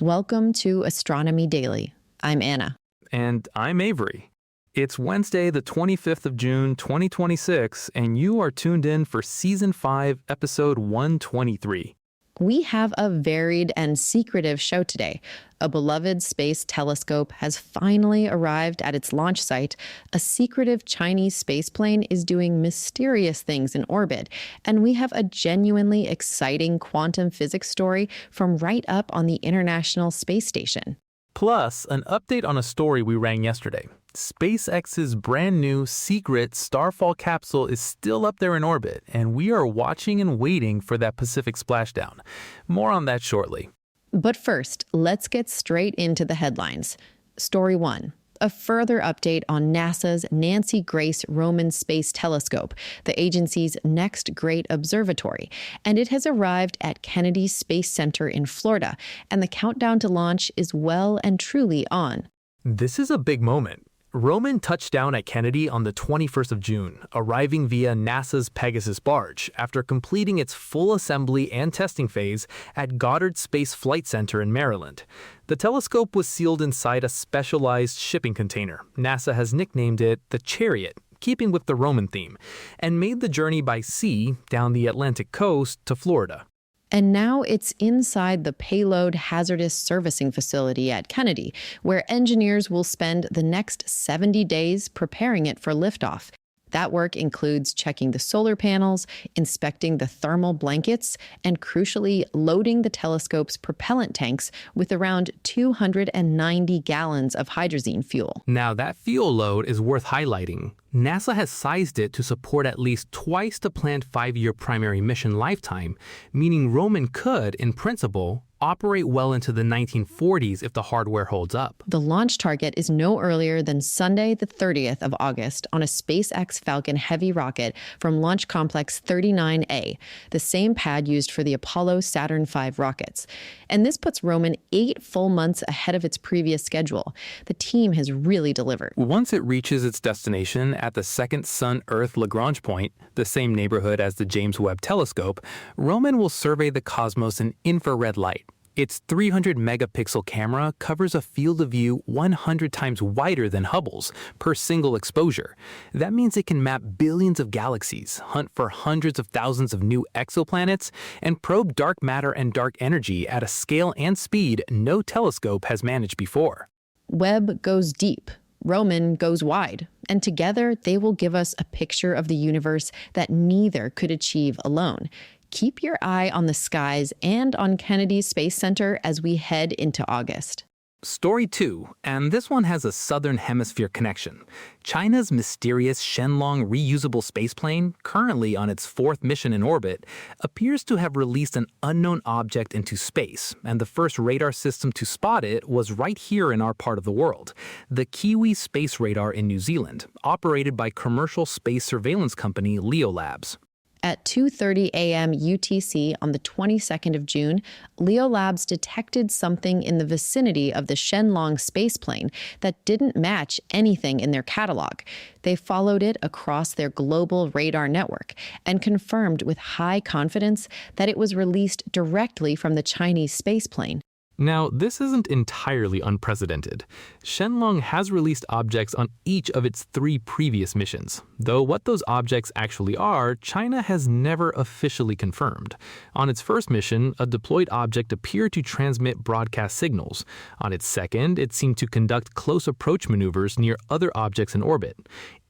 Welcome to Astronomy Daily. I'm Anna. And I'm Avery. It's Wednesday, the 25th of June, 2026, and you are tuned in for Season 5, Episode 123. We have a varied and secretive show today. A beloved space telescope has finally arrived at its launch site. A secretive Chinese spaceplane is doing mysterious things in orbit. And we have a genuinely exciting quantum physics story from right up on the International Space Station. Plus, an update on a story we ran yesterday. SpaceX's brand new secret Starfall capsule is still up there in orbit, and we are watching and waiting for that Pacific splashdown. More on that shortly. But first, let's get straight into the headlines. Story 1. A further update on NASA's Nancy Grace Roman Space Telescope, the agency's next great observatory. And it has arrived at Kennedy Space Center in Florida, and the countdown to launch is well and truly on. This is a big moment. Roman touched down at Kennedy on the 21st of June, arriving via NASA's Pegasus barge after completing its full assembly and testing phase at Goddard Space Flight Center in Maryland. The telescope was sealed inside a specialized shipping container. NASA has nicknamed it the Chariot, keeping with the Roman theme, and made the journey by sea down the Atlantic coast to Florida. And now it's inside the Payload Hazardous Servicing Facility at Kennedy, where engineers will spend the next 70 days preparing it for liftoff. That work includes checking the solar panels, inspecting the thermal blankets, and crucially, loading the telescope's propellant tanks with around 290 gallons of hydrazine fuel. Now, that fuel load is worth highlighting. NASA has sized it to support at least twice the planned 5-year primary mission lifetime, meaning Roman could, in principle, operate well into the 1940s if the hardware holds up. The launch target is no earlier than Sunday, the 30th of August, on a SpaceX Falcon Heavy rocket from Launch Complex 39A, the same pad used for the Apollo Saturn V rockets. And this puts Roman 8 full months ahead of its previous schedule. The team has really delivered. Once it reaches its destination at the second Sun-Earth Lagrange point, the same neighborhood as the James Webb Telescope, Roman will survey the cosmos in infrared light. Its 300-megapixel camera covers a field of view 100 times wider than Hubble's per single exposure. That means it can map billions of galaxies, hunt for hundreds of thousands of new exoplanets, and probe dark matter and dark energy at a scale and speed no telescope has managed before. Webb goes deep. Roman goes wide, and together they will give us a picture of the universe that neither could achieve alone. Keep your eye on the skies and on Kennedy Space Center as we head into August. Story 2, and this one has a southern hemisphere connection. China's mysterious Shenlong reusable spaceplane, currently on its 4th mission in orbit, appears to have released an unknown object into space, and the first radar system to spot it was right here in our part of the world, the Kiwi Space Radar in New Zealand, operated by commercial space surveillance company Leo Labs. At 2:30 a.m. UTC on the 22nd of June, Leo Labs detected something in the vicinity of the Shenlong spaceplane that didn't match anything in their catalog. They followed it across their global radar network and confirmed with high confidence that it was released directly from the Chinese spaceplane. Now, this isn't entirely unprecedented. Shenlong has released objects on each of its 3 previous missions, though what those objects actually are, China has never officially confirmed. On its first mission, a deployed object appeared to transmit broadcast signals. On its second, it seemed to conduct close approach maneuvers near other objects in orbit.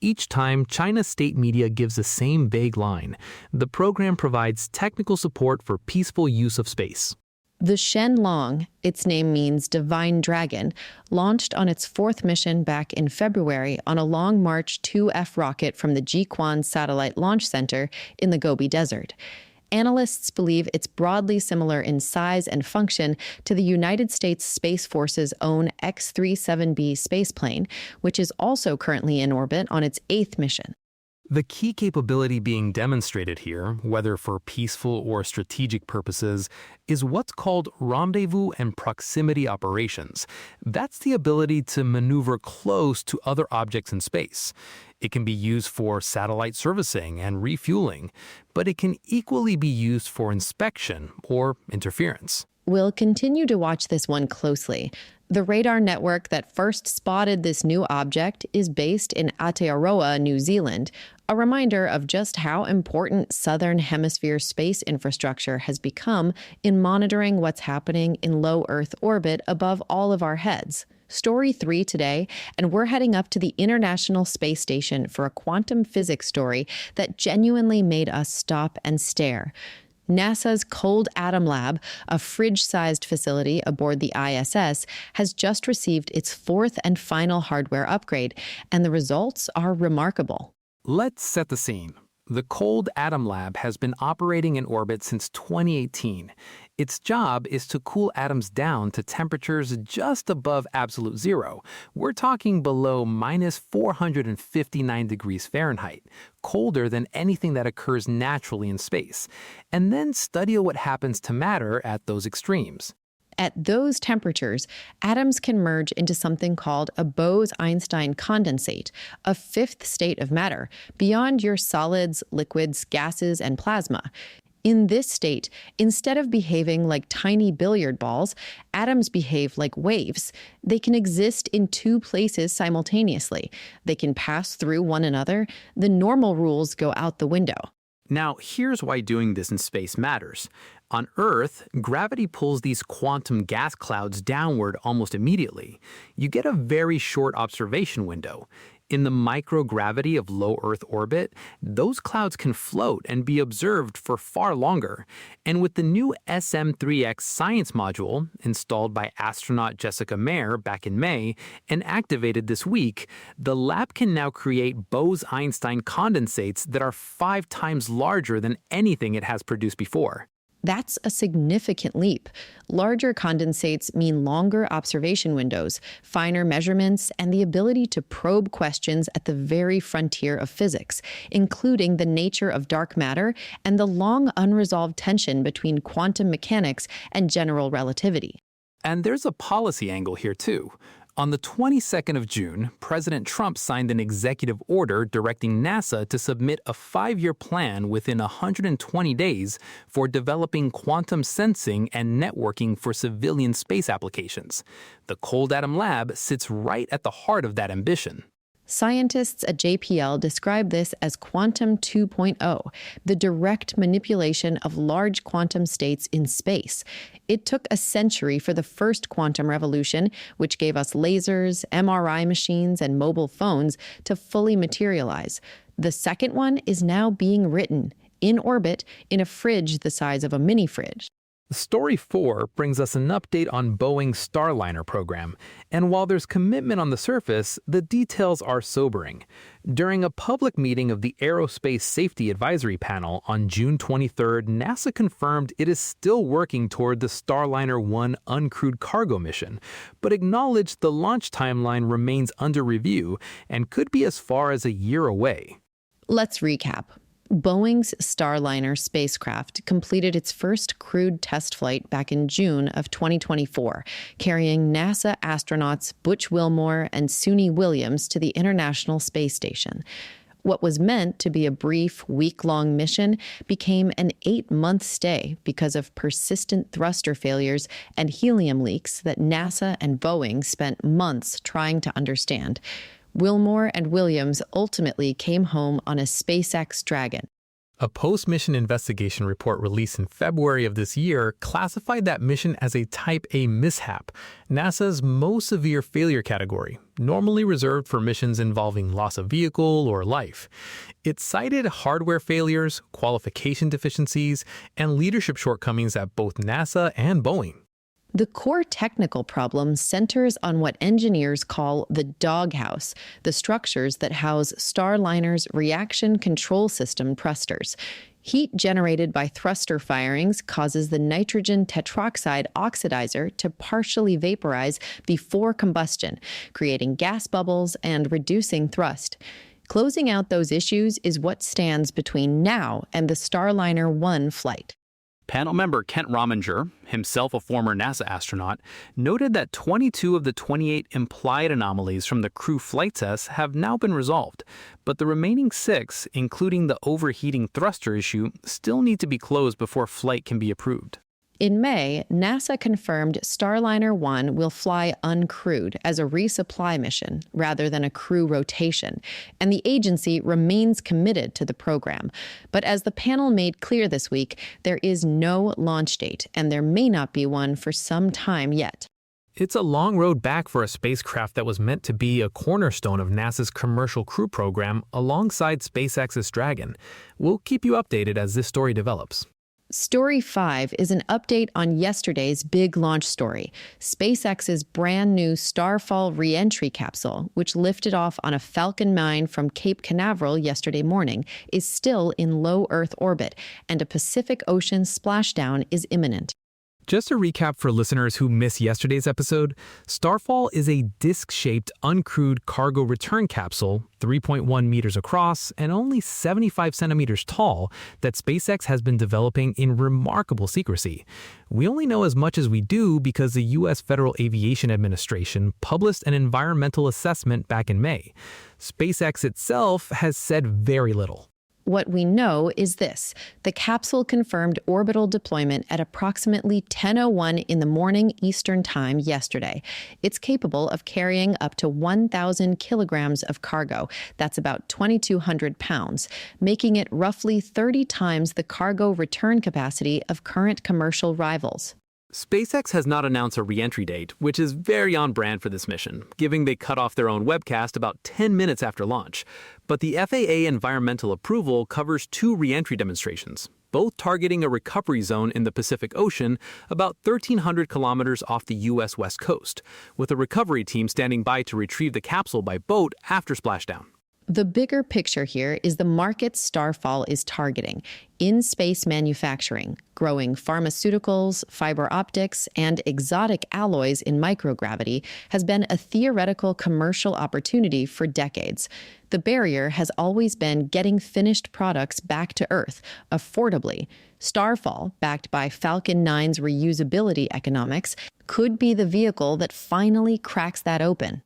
Each time, China's state media gives the same vague line. The program provides technical support for peaceful use of space. The Shenlong, its name means Divine Dragon, launched on its 4th mission back in February on a Long March 2F rocket from the Jiuquan Satellite Launch Center in the Gobi Desert. Analysts believe it's broadly similar in size and function to the United States Space Force's own X-37B spaceplane, which is also currently in orbit on its 8th mission. The key capability being demonstrated here, whether for peaceful or strategic purposes, is what's called rendezvous and proximity operations. That's the ability to maneuver close to other objects in space. It can be used for satellite servicing and refueling, but it can equally be used for inspection or interference. We'll continue to watch this one closely. The radar network that first spotted this new object is based in Aotearoa, New Zealand, a reminder of just how important Southern Hemisphere space infrastructure has become in monitoring what's happening in low Earth orbit above all of our heads. Story 3 today, and we're heading up to the International Space Station for a quantum physics story that genuinely made us stop and stare. NASA's Cold Atom Lab, a fridge-sized facility aboard the ISS, has just received its fourth and final hardware upgrade, and the results are remarkable. Let's set the scene. The Cold Atom Lab has been operating in orbit since 2018. Its job is to cool atoms down to temperatures just above absolute zero. We're talking below minus 459 degrees Fahrenheit, colder than anything that occurs naturally in space, and then study what happens to matter at those extremes. At those temperatures, atoms can merge into something called a Bose-Einstein condensate, a fifth state of matter, beyond your solids, liquids, gases, and plasma. In this state, instead of behaving like tiny billiard balls, atoms behave like waves. They can exist in two places simultaneously. They can pass through one another. The normal rules go out the window. Now, here's why doing this in space matters. On Earth, gravity pulls these quantum gas clouds downward almost immediately. You get a very short observation window. In the microgravity of low Earth orbit, those clouds can float and be observed for far longer. And with the new SM-3X science module, installed by astronaut Jessica Meir back in May and activated this week, the lab can now create Bose-Einstein condensates that are 5 times larger than anything it has produced before. That's a significant leap. Larger condensates mean longer observation windows, finer measurements, and the ability to probe questions at the very frontier of physics, including the nature of dark matter and the long unresolved tension between quantum mechanics and general relativity. And there's a policy angle here, too. On the 22nd of June, President Trump signed an executive order directing NASA to submit a 5-year plan within 120 days for developing quantum sensing and networking for civilian space applications. The Cold Atom Lab sits right at the heart of that ambition. Scientists at JPL describe this as Quantum 2.0, the direct manipulation of large quantum states in space. It took a century for the first quantum revolution, which gave us lasers, MRI machines, and mobile phones, to fully materialize. The second one is now being written, in orbit, in a fridge the size of a mini fridge. Story 4 brings us an update on Boeing's Starliner program, and while there's commitment on the surface, the details are sobering. During a public meeting of the Aerospace Safety Advisory Panel on June 23rd, NASA confirmed it is still working toward the Starliner-1 uncrewed cargo mission, but acknowledged the launch timeline remains under review and could be as far as a year away. Let's recap. Boeing's Starliner spacecraft completed its first crewed test flight back in June of 2024, carrying NASA astronauts Butch Wilmore and Suni Williams to the International Space Station. What was meant to be a brief, week-long mission became an 8-month stay because of persistent thruster failures and helium leaks that NASA and Boeing spent months trying to understand. Wilmore and Williams ultimately came home on a SpaceX Dragon. A post-mission investigation report released in February of this year classified that mission as a Type A mishap, NASA's most severe failure category, normally reserved for missions involving loss of vehicle or life. It cited hardware failures, qualification deficiencies, and leadership shortcomings at both NASA and Boeing. The core technical problem centers on what engineers call the doghouse, the structures that house Starliner's reaction control system thrusters. Heat generated by thruster firings causes the nitrogen tetroxide oxidizer to partially vaporize before combustion, creating gas bubbles and reducing thrust. Closing out those issues is what stands between now and the Starliner-1 flight. Panel member Kent Rominger, himself a former NASA astronaut, noted that 22 of the 28 implied anomalies from the crew flight tests have now been resolved, but the remaining 6, including the overheating thruster issue, still need to be closed before flight can be approved. In May, NASA confirmed Starliner-1 will fly uncrewed as a resupply mission rather than a crew rotation, and the agency remains committed to the program. But as the panel made clear this week, there is no launch date, and there may not be one for some time yet. It's a long road back for a spacecraft that was meant to be a cornerstone of NASA's commercial crew program alongside SpaceX's Dragon. We'll keep you updated as this story develops. Story 5 is an update on yesterday's big launch story, SpaceX's brand new Starfall re-entry capsule, which lifted off on a Falcon 9 from Cape Canaveral yesterday morning, is still in low Earth orbit, and a Pacific Ocean splashdown is imminent. Just a recap for listeners who missed yesterday's episode, Starfall is a disc-shaped, uncrewed cargo return capsule, 3.1 meters across and only 75 centimeters tall, that SpaceX has been developing in remarkable secrecy. We only know as much as we do because the U.S. Federal Aviation Administration published an environmental assessment back in May. SpaceX itself has said very little. What we know is this: the capsule confirmed orbital deployment at approximately 10:01 in the morning Eastern Time yesterday. It's capable of carrying up to 1,000 kilograms of cargo. That's about 2,200 pounds, making it roughly 30 times the cargo return capacity of current commercial rivals. SpaceX has not announced a re-entry date, which is very on brand for this mission, given they cut off their own webcast about 10 minutes after launch. But the FAA environmental approval covers 2 re-entry demonstrations, both targeting a recovery zone in the Pacific Ocean about 1,300 kilometers off the U.S. West Coast, with a recovery team standing by to retrieve the capsule by boat after splashdown. The bigger picture here is the market Starfall is targeting: in-space manufacturing, growing pharmaceuticals, fiber optics, and exotic alloys in microgravity has been a theoretical commercial opportunity for decades. The barrier has always been getting finished products back to Earth affordably. Starfall, backed by Falcon 9's reusability economics, could be the vehicle that finally cracks that open.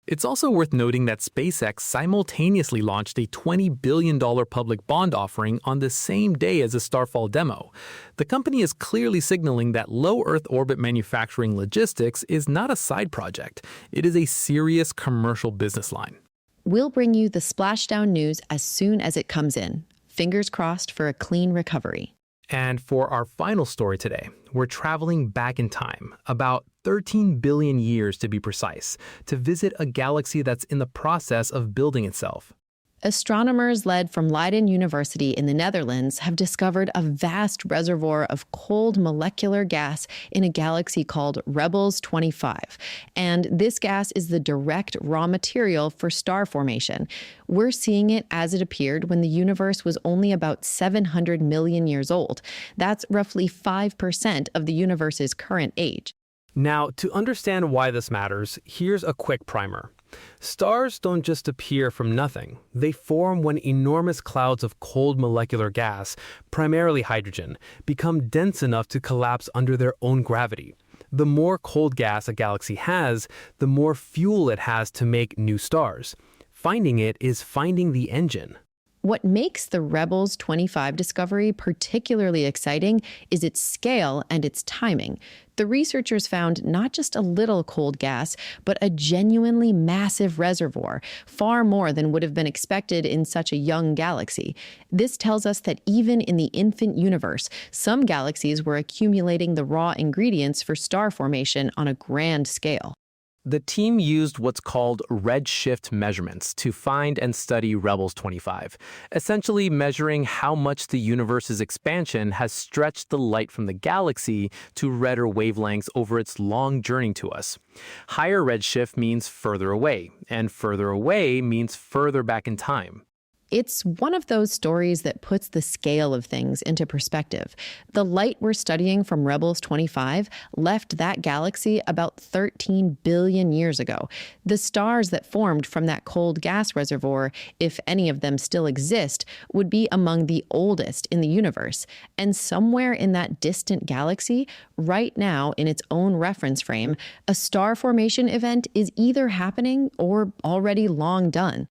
It's also worth noting that SpaceX simultaneously launched a $20 billion public bond offering on the same day as the Starfall demo. The company is clearly signaling that low Earth orbit manufacturing logistics is not a side project. It is a serious commercial business line. We'll bring you the splashdown news as soon as it comes in. Fingers crossed for a clean recovery. And for our final story today, we're traveling back in time, about 13 billion years to be precise, to visit a galaxy that's in the process of building itself. Astronomers led from Leiden University in the Netherlands have discovered a vast reservoir of cold molecular gas in a galaxy called Rebels 25. And this gas is the direct raw material for star formation. We're seeing it as it appeared when the universe was only about 700 million years old. That's roughly 5% of the universe's current age. Now, to understand why this matters, here's a quick primer. Stars don't just appear from nothing. They form when enormous clouds of cold molecular gas, primarily hydrogen, become dense enough to collapse under their own gravity. The more cold gas a galaxy has, the more fuel it has to make new stars. Finding it is finding the engine. What makes the Rebels 25 discovery particularly exciting is its scale and its timing. The researchers found not just a little cold gas, but a genuinely massive reservoir, far more than would have been expected in such a young galaxy. This tells us that even in the infant universe, some galaxies were accumulating the raw ingredients for star formation on a grand scale. The team used what's called redshift measurements to find and study Rebels 25, essentially measuring how much the universe's expansion has stretched the light from the galaxy to redder wavelengths over its long journey to us. Higher redshift means further away, and further away means further back in time. It's one of those stories that puts the scale of things into perspective. The light we're studying from Rebels 25 left that galaxy about 13 billion years ago. The stars that formed from that cold gas reservoir, if any of them still exist, would be among the oldest in the universe. And somewhere in that distant galaxy, right now in its own reference frame, a star formation event is either happening or already long done.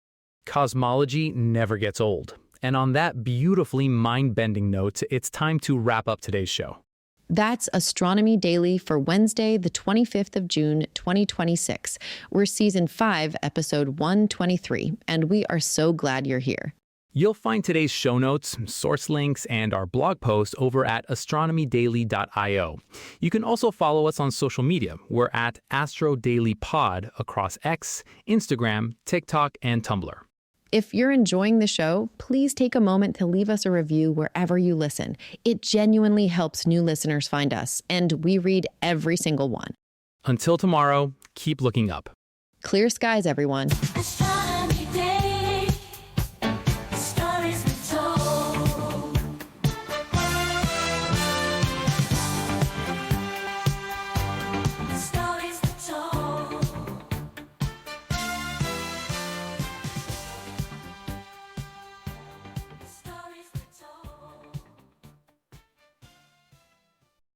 Cosmology never gets old. And on that beautifully mind-bending note, it's time to wrap up today's show. That's Astronomy Daily for Wednesday, the 25th of June, 2026. We're Season 5, Episode 123, and we are so glad you're here. You'll find today's show notes, source links, and our blog post over at astronomydaily.io. You can also follow us on social media. We're at AstroDailyPod across X, Instagram, TikTok, and Tumblr. If you're enjoying the show, please take a moment to leave us a review wherever you listen. It genuinely helps new listeners find us, and we read every single one. Until tomorrow, keep looking up. Clear skies, everyone. Astronomy.